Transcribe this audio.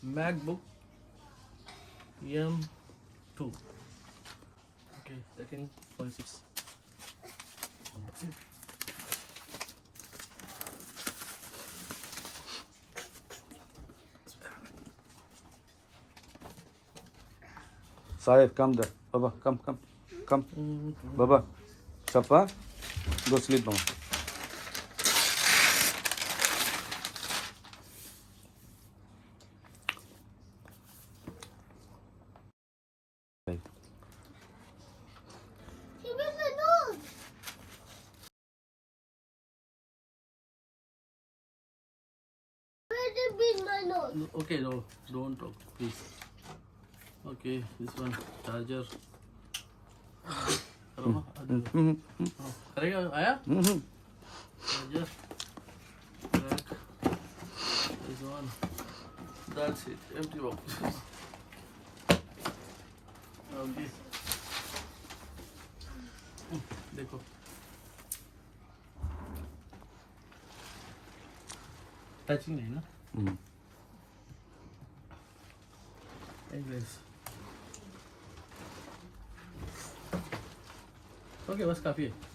MacBook M2. Okay, second 46. Saif, come there. Baba, come. Baba, Chappa, go sleep now. Give me my nose. Where did be my nose? Okay, no, don't talk, please. Okay, this one charger. करेगा आया? Charger. Back. This one. That's it. Empty box. Okay. देखो. Touching नहीं ना? Anyways. Okay, बस काफी है.